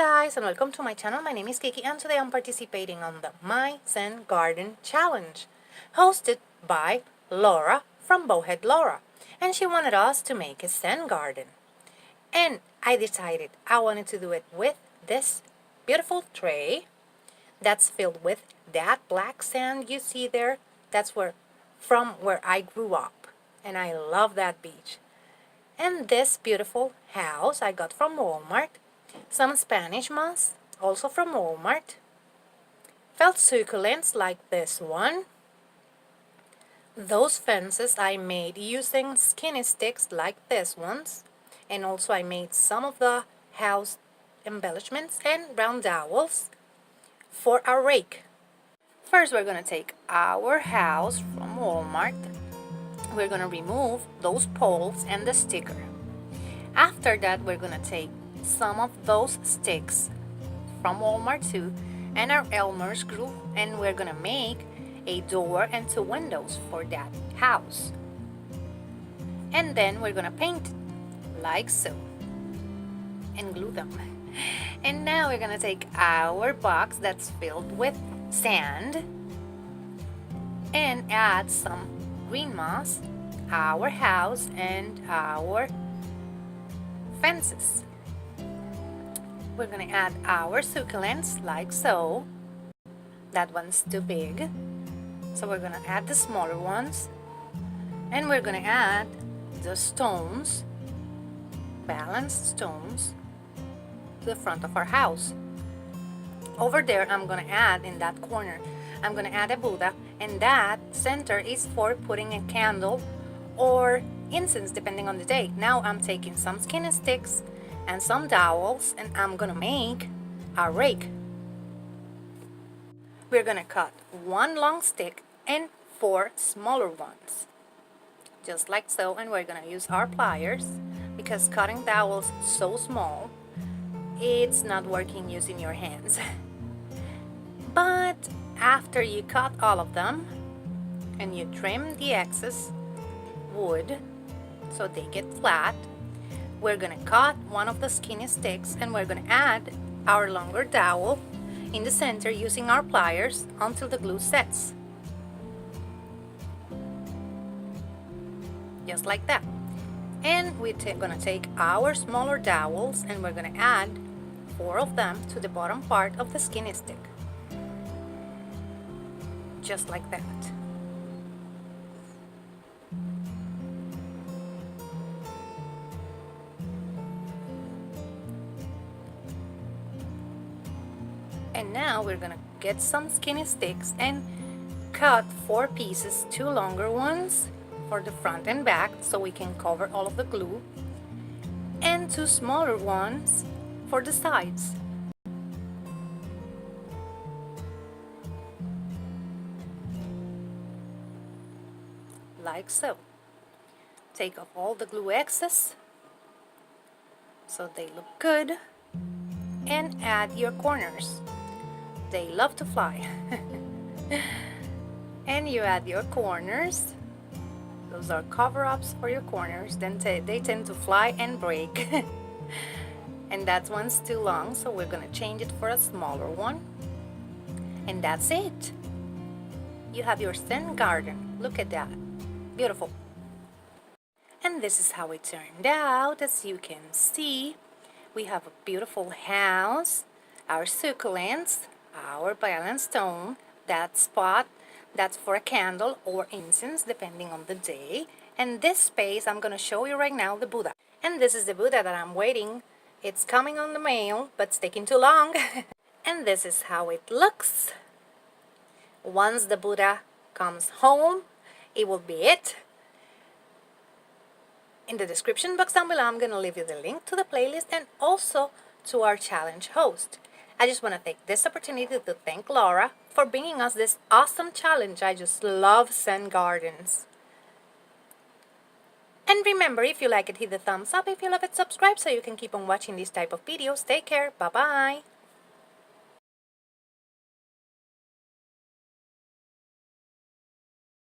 guys, and welcome to my channel. My name is Kiki, and today I'm participating on the My Zen Garden Challenge, hosted by Laura from Bowhead Laura, and she wanted us to make a Zen garden. And I decided I wanted to do it with this beautiful tray that's filled with that black sand you see there. That's from where I grew up, and I love that beach. And this beautiful house I got from Walmart. Some Spanish moss, also from Walmart. Felt succulents like this one. Those fences I made using skinny sticks like this ones. And also I made some of the house embellishments and brown dowels for our rake. First we're going to take our house from Walmart. We're going to remove those poles and the sticker. After that we're going to take some of those sticks from Walmart too and our Elmer's glue, and we're gonna make a door and 2 windows for that house. And then we're gonna paint like so and glue them. And now we're gonna take our box that's filled with sand and add some green moss, our house, and our fences. We're going to add our succulents like so. That one's too big, so we're going to add the smaller ones. And we're going to add the stones, balanced stones, to the front of our house. Over there I'm going to add, in that corner, I'm going to add a Buddha, and that center is for putting a candle or incense depending on the day. Now I'm taking some skinny sticks and some dowels, and I'm gonna make our rake. We're gonna cut 1 long stick and 4 smaller ones, just like so, and we're gonna use our pliers because cutting dowels so small, it's not working using your hands. But after you cut all of them and you trim the excess wood so they get flat, we're gonna cut one of the skinny sticks and we're gonna add our longer dowel in the center using our pliers until the glue sets. Just like that. And we're gonna take our smaller dowels and we're gonna add 4 of them to the bottom part of the skinny stick. Just like that. And now we're gonna get some skinny sticks and cut 4 pieces, 2 longer ones for the front and back so we can cover all of the glue, and 2 smaller ones for the sides. Like so. Take off all the glue excess so they look good, and add your corners. They love to fly. And you add your corners. Those are cover-ups for your corners. Then they tend to fly and break. And that one's too long, so we're gonna change it for a smaller one. And that's it. You have your Zen garden. Look at that. Beautiful. And this is how it turned out. As you can see, we have a beautiful house, our succulents, our balanced stone, that spot that's for a candle or incense depending on the day, and this space I'm going to show you right now, the Buddha. And this is the Buddha that I'm waiting. It's coming on the mail, but it's taking too long. And this is how it looks. Once the Buddha comes home, it will be it. In the description box down below, I'm going to leave you the link to the playlist and also to our challenge host. I just want to take this opportunity to thank Laura for bringing us this awesome challenge. I just love Zen gardens. And remember, if you like it, hit the thumbs up. If you love it, subscribe so you can keep on watching these type of videos. Take care. Bye-bye.